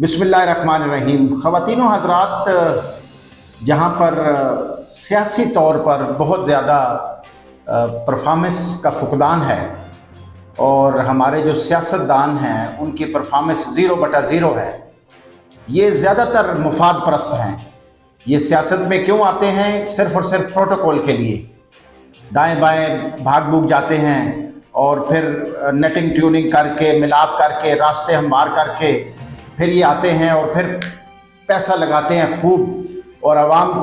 बिस्मिल्लाहिर्रहमानिर्रहीम। ख़वातीन व हज़रात, जहाँ पर सियासी तौर पर बहुत ज़्यादा परफॉर्मेंस का फुकदान है और हमारे जो सियासतदान हैं उनकी परफॉर्मेंस 0/0 है। ये ज़्यादातर मुफाद परस्त हैं। ये सियासत में क्यों आते हैं? सिर्फ़ और सिर्फ प्रोटोकॉल के लिए दाएं बाएं भाग भूग जाते हैं और फिर नेटिंग ट्यूनिंग करके मिलाप करके रास्ते हमवार करके फिर ये आते हैं और फिर पैसा लगाते हैं खूब और आवाम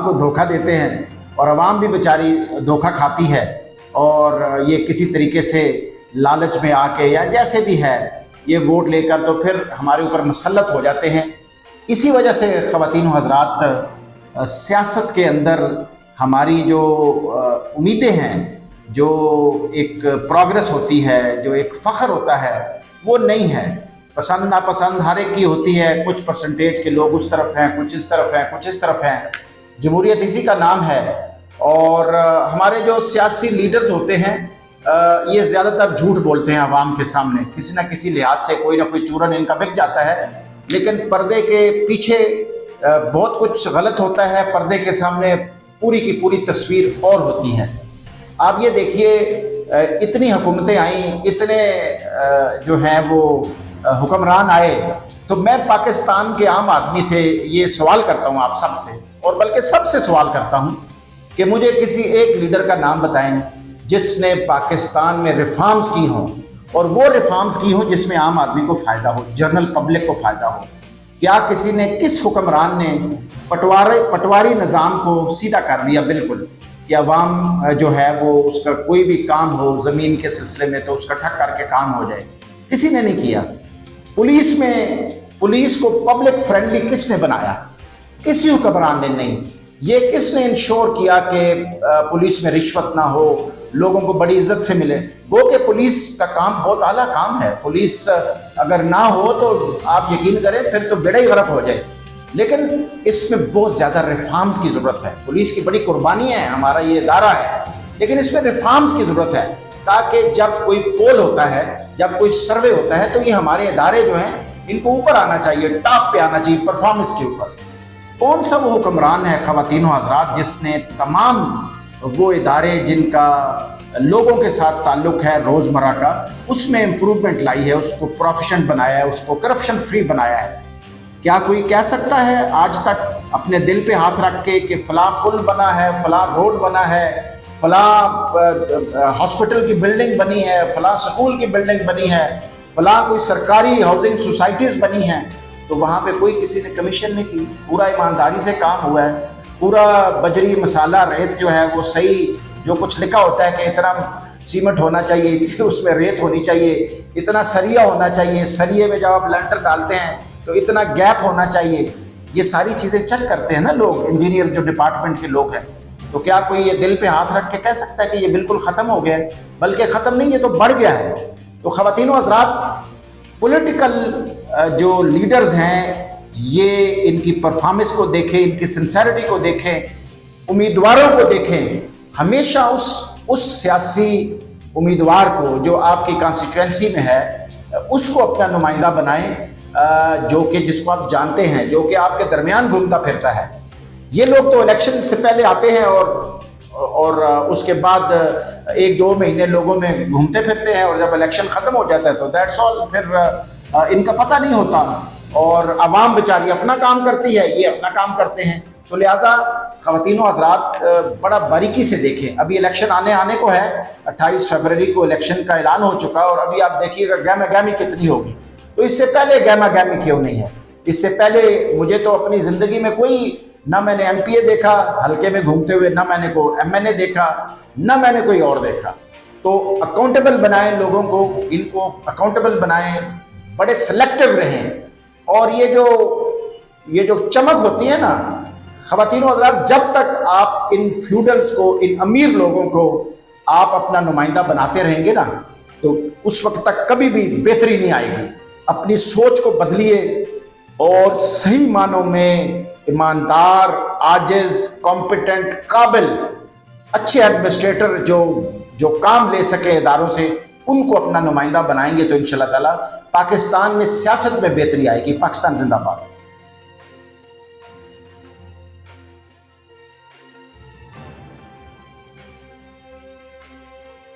को धोखा देते हैं और आवाम भी बेचारी धोखा खाती है और ये किसी तरीके से लालच में आके या जैसे भी है ये वोट लेकर तो फिर हमारे ऊपर मुसल्लत हो जाते हैं। इसी वजह से ख़वातीन व हज़रात, सियासत के अंदर हमारी जो उम्मीदें हैं, जो एक प्रोग्रेस होती है, जो एक फ़ख्र होता है, वो नहीं है। पसंद नापसंद हर एक की होती है। कुछ परसेंटेज के लोग उस तरफ हैं, कुछ इस तरफ हैं, कुछ इस तरफ हैं। जमहूरियत इसी का नाम है। और हमारे जो सियासी लीडर्स होते हैं ये ज़्यादातर झूठ बोलते हैं आवाम के सामने। किसी न किसी लिहाज से कोई ना कोई चूरन इनका बिक जाता है, लेकिन पर्दे के पीछे बहुत कुछ गलत होता है। पर्दे के सामने पूरी की पूरी तस्वीर और होती है। आप ये देखिए, इतनी हुकूमतें आईं, इतने जो हैं वो हुक्मरान आए, तो मैं पाकिस्तान के आम आदमी से ये सवाल करता हूँ, आप सबसे, और बल्कि सबसे सवाल करता हूँ कि मुझे किसी एक लीडर का नाम बताएं जिसने पाकिस्तान में रिफॉर्म्स की हों, और वो रिफॉर्म्स की हों जिसमें आम आदमी को फ़ायदा हो, जनरल पब्लिक को फ़ायदा हो। क्या किसी ने, किस हुक्मरान ने पटवारी निज़ाम को सीधा कर दिया बिल्कुल कि अवाम जो है वो उसका कोई भी काम हो ज़मीन के सिलसिले में तो उसका ठक करके काम हो जाए? किसी ने नहीं किया। पुलिस को पब्लिक फ्रेंडली किसने बनाया? किसी हुक्मरान ने नहीं। ये किसने इंश्योर किया कि पुलिस में रिश्वत ना हो, लोगों को बड़ी इज्जत से मिले? गो कि पुलिस का काम बहुत आला काम है। पुलिस अगर ना हो तो आप यकीन करें फिर तो बेड़ा ही गर्क हो जाए। लेकिन इसमें बहुत ज़्यादा रिफॉर्म्स की ज़रूरत है। पुलिस की बड़ी कुर्बानी है, हमारा ये इदारा है, लेकिन इसमें रिफॉर्म्स की ज़रूरत है ताकि जब कोई पोल होता है, जब कोई सर्वे होता है, तो ये हमारे इदारे जो हैं इनको ऊपर आना चाहिए, टॉप पे आना चाहिए, परफॉर्मेंस के ऊपर। कौन सा वो हुक्मरान है ख़वातीन व हज़रात जिसने तमाम वो इदारे जिनका लोगों के साथ ताल्लुक़ है रोज़मर्रा का, उसमें इम्प्रूवमेंट लाई है, उसको प्रोफिशेंट बनाया है, उसको करप्शन फ्री बनाया है? क्या कोई कह सकता है आज तक अपने दिल पे हाथ रख के कि फ़लाँ पुल बना है, फ़लाँ रोड बना है, फ़लाँ हॉस्पिटल की बिल्डिंग बनी है, फ़लाँ स्कूल की बिल्डिंग बनी है, फ़लाँ कोई सरकारी हाउसिंग सोसाइटीज़ बनी हैं, तो वहाँ पे कोई किसी ने कमीशन नहीं की? पूरा ईमानदारी से काम हुआ है। पूरा बजरी मसाला रेत जो है वो सही, जो कुछ लिखा होता है कि इतना सीमेंट होना चाहिए, इतनी उसमें रेत होनी चाहिए, इतना सरिया होना चाहिए, सरिये में जब आप लंटर डालते हैं तो इतना गैप होना चाहिए, ये सारी चीज़ें चेक करते हैं ना लोग, इंजीनियर जो डिपार्टमेंट के लोग हैं। तो क्या कोई ये दिल पे हाथ रख के कह सकता है कि ये बिल्कुल ख़त्म हो गया है? बल्कि ख़त्म नहीं, ये तो बढ़ गया है। तो ख़वातीन व हज़रात, पॉलिटिकल जो लीडर्स हैं ये इनकी परफॉर्मेंस को देखें, इनकी सिंसेरिटी को देखें, उम्मीदवारों को देखें। हमेशा उस सियासी उम्मीदवार को जो आपकी कॉन्स्टिट्यूएंसी में है उसको अपना नुमाइंदा बनाएं, जो कि जिसको आप जानते हैं, जो कि आपके दरमियान घूमता फिरता है। ये लोग तो इलेक्शन से पहले आते हैं और उसके बाद 1-2 महीने लोगों में घूमते फिरते हैं, और जब इलेक्शन ख़त्म हो जाता है तो दैट्स ऑल, फिर इनका पता नहीं होता और आवाम बेचारी अपना काम करती है, ये अपना काम करते हैं। तो लिहाजा ख़वातीन व हज़रात, बड़ा बारीकी से देखें। अभी इलेक्शन आने को है, 28 फरवरी को इलेक्शन का ऐलान हो चुका है और अभी आप देखिएगा गहमा गहमी कितनी होगी। तो इससे पहले गहमा गहमी क्यों नहीं है? इससे पहले मुझे तो अपनी ज़िंदगी में कोई, ना मैंने MPA देखा हल्के में घूमते हुए, ना मैंने को MNA देखा, ना मैंने कोई और देखा। तो अकाउंटेबल बनाएं लोगों को, इनको अकाउंटेबल बनाएं, बड़े सेलेक्टिव रहें। और ये जो चमक होती है ना ख़वातीन व हज़रात, जब तक आप इन फ्यूडल्स को, इन अमीर लोगों को आप अपना नुमाइंदा बनाते रहेंगे ना, तो उस वक्त तक कभी भी बेहतरी नहीं आएगी। अपनी सोच को बदलिए और सही मानों में ईमानदार, आजिज़, कॉम्पिटेंट, काबिल, अच्छे एडमिनिस्ट्रेटर जो काम ले सके इदारों से, ان کو اپنا نمائندہ بنائیں گے تو انشاءاللہ تعالیٰ پاکستان میں سیاست میں بہتری آئے گی۔ پاکستان زندہ باد۔